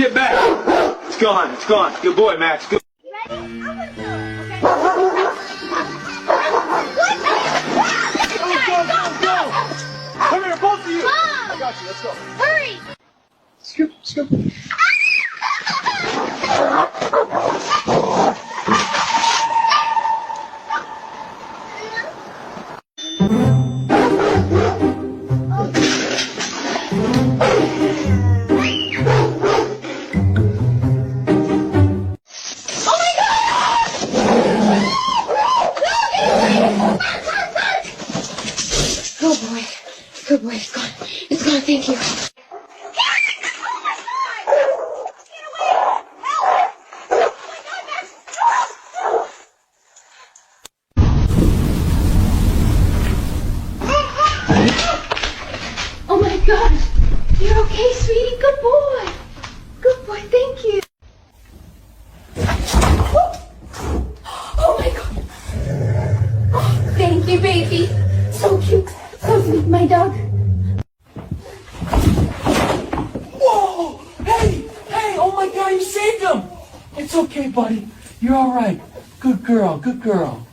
get back. It's gone. It's gone. Good boy, Max. Good. Ready? I'm gonna do it. Okay. Go. Come here, both of you. Mom! I got you. Let's go. Hurry! Scoop, scoop. Good boy. Good boy. It's gone. It's gone. Thank you. Oh my gosh. You're okay, sweetie. Good boy. Good boy. Thank you. Oh my god. Oh, thank you, baby. So cute. So sweet, my dog. Whoa! Hey! Hey! Oh my God, you saved him! It's okay, buddy. You're all right. Good girl. Good girl.